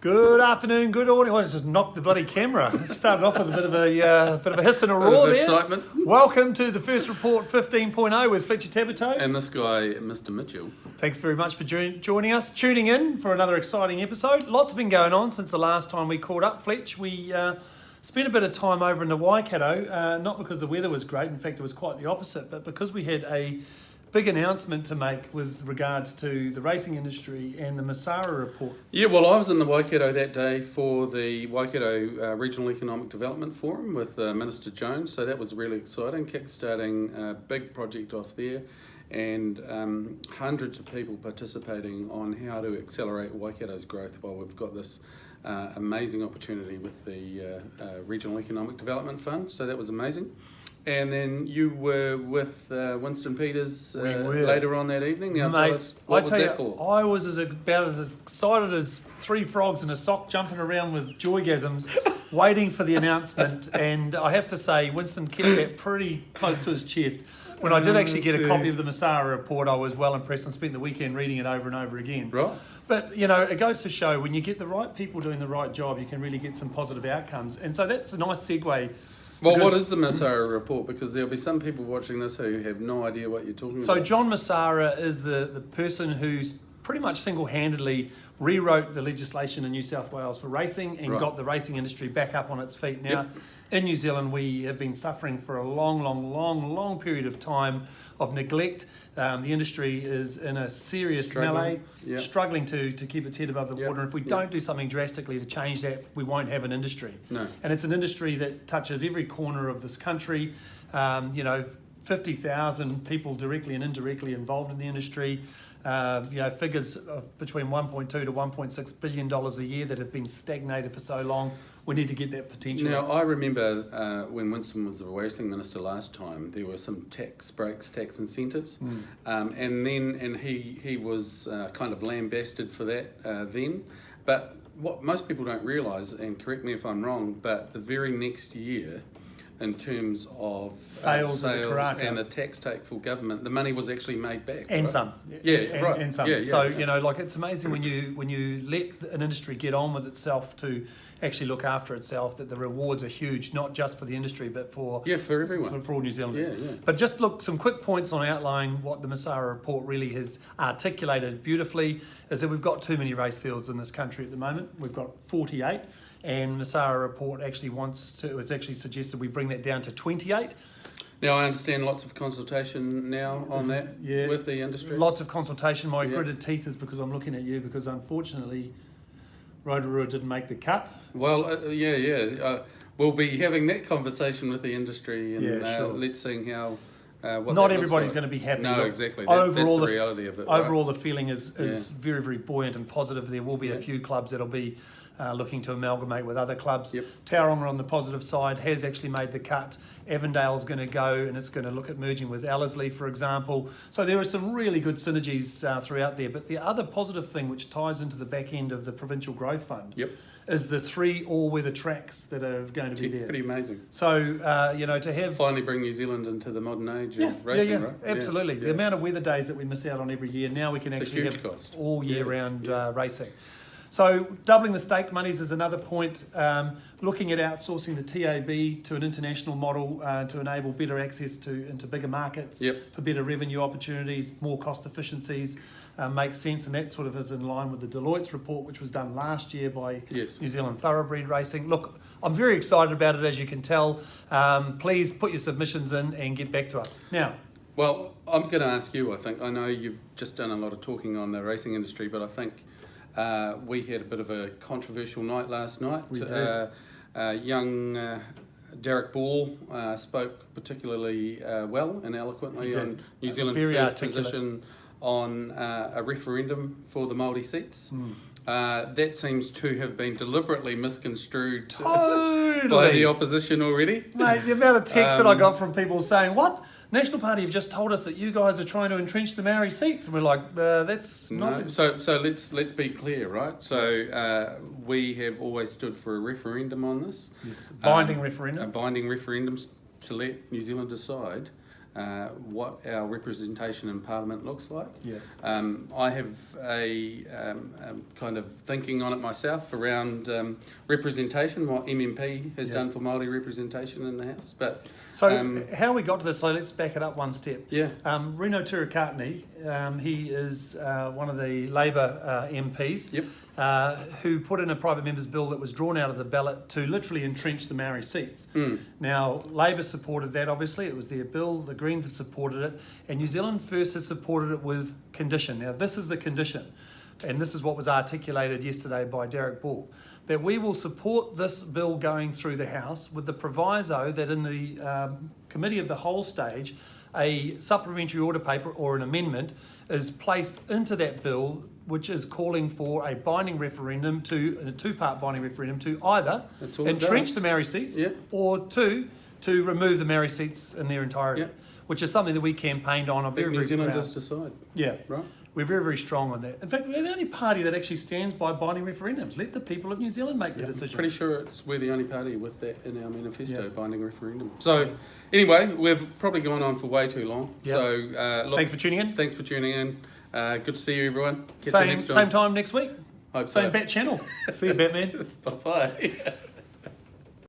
Good afternoon, good morning. Well, I just knocked the bloody camera. Started off with a bit of a hiss and a roar there. Excitement. Welcome to the first report 15.0 with Fletcher Tabuteau. And this guy, Mr. Mitchell. Thanks very much for joining us, tuning in for another exciting episode. Lots been going on since the last time we caught up, Fletch. We spent a bit of time over in the Waikato, not because the weather was great. In fact, it was quite the opposite, but because we had a big announcement to make with regards to the racing industry and the Messara Report. Yeah, well, I was in the Waikato that day for the Waikato Regional Economic Development Forum with Minister Jones, so that was really exciting, kick-starting a big project off there, and hundreds of people participating on how to accelerate Waikato's growth while we've got this amazing opportunity with the Regional Economic Development Fund, so that was amazing. And then you were with Winston Peters later on that evening. Now, mate, tell us, what was that for? I was about as excited as three frogs in a sock jumping around with joygasms, waiting for the announcement. And I have to say, Winston kept that pretty close to his chest. When I did actually get a copy of the Messara Report, I was well impressed and spent the weekend reading it over and over again. Right. But, you know, it goes to show when you get the right people doing the right job, you can really get some positive outcomes. And so that's a nice segue. Well, what is the Messara Report? Because there'll be some people watching this who have no idea what you're talking about. So John Messara is the person who's pretty much single-handedly rewrote the legislation in New South Wales for racing and got the racing industry back up on its feet. Now, in New Zealand, we have been suffering for a long period of time of neglect. The industry is in a serious melee, struggling to keep its head above the water. And if we don't do something drastically to change that, we won't have an industry. No. And it's an industry that touches every corner of this country. 50,000 people directly and indirectly involved in the industry. Figures of between $1.2 to $1.6 billion a year that have been stagnated for so long. We need to get that potential. Now, I remember when Winston was the racing minister last time, there were some tax breaks, tax incentives, and he was kind of lambasted for that then. But what most people don't realise, and correct me if I'm wrong, but the very next year, in terms of sales and the tax take for government, the money was actually made back. And right? some. And some. Yeah, so, it's amazing when you let an industry get on with itself to actually look after itself, that the rewards are huge, not just for the industry, but for everyone. For all New Zealanders. Yeah. But just look, some quick points on outlining what the Messara Report really has articulated beautifully is that we've got too many race fields in this country at the moment. We've got 48. And Messara Report it's actually suggested we bring that down to 28. Now, I understand lots of consultation now on that with the industry. Lots of consultation. My gritted teeth is because I'm looking at you because unfortunately Rotorua didn't make the cut. Well, we'll be having that conversation with the industry and let's see how... Not everybody's going to be happy. No, exactly. Overall, that's the reality of it. Overall, the feeling is very, very buoyant and positive. There will be a few clubs that'll be looking to amalgamate with other clubs. Tauranga, on the positive side, has actually made the cut. Avondale's going to go and it's going to look at merging with Ellerslie, for example. So there are some really good synergies throughout there. But the other positive thing, which ties into the back end of the Provincial Growth Fund, is the 3 all-weather tracks that are going to be there. Pretty amazing. So, to have... Finally bring New Zealand into the modern age of racing, right? Absolutely. The amount of weather days that we miss out on every year, now we can actually have cost. All year round racing. So doubling the stake monies is another point. Looking at outsourcing the TAB to an international model to enable better access into bigger markets for better revenue opportunities, more cost efficiencies makes sense, and that sort of is in line with the Deloitte's report, which was done last year by New Zealand Thoroughbred Racing. Look, I'm very excited about it, as you can tell. Please put your submissions in and get back to us. Now, well, I'm going to ask you, I think. I know you've just done a lot of talking on the racing industry, but I think we had a bit of a controversial night last night. We did. Young Derek Ball spoke particularly well and eloquently on New Zealand's first position on a referendum for the Maori seats. That seems to have been deliberately misconstrued by the opposition already. Mate, the amount of texts that I got from people saying, what? National Party have just told us that you guys are trying to entrench the Maori seats. And we're like, that's not... No. So let's be clear, right? So we have always stood for a referendum on this. Yes, binding referendum. A binding referendum to let New Zealand decide what our representation in Parliament looks like. Yes. I have a kind of thinking on it myself around representation, what MMP has done for Māori representation in the House. But so how we got to this, so let's back it up one step. Yeah. Rino Turakatni, he is one of the Labour MPs. Yep. Who put in a private member's bill that was drawn out of the ballot to literally entrench the Maori seats. Now, Labour supported that, obviously. It was their bill. The Greens have supported it. And New Zealand First has supported it with condition. Now, this is the condition. And this is what was articulated yesterday by Derek Ball. That we will support this bill going through the House with the proviso that in the Committee of the Whole stage, a supplementary order paper or an amendment is placed into that bill, which is calling for a binding referendum a two-part binding referendum to either entrench the Maori seats or to remove the Maori seats in their entirety, which is something that we campaigned on. New Zealand just decide. Yeah. Right. We're very, very strong on that. In fact, we're the only party that actually stands by binding referendums. Let the people of New Zealand make the decision. I'm pretty sure we're the only party with that in our manifesto, binding referendum. So, anyway, we've probably gone on for way too long. Yep. So, look, thanks for tuning in. Thanks for tuning in. Good to see you, everyone. Same time next week. Hope Same so. Bat channel. See you, Batman. Bye-bye.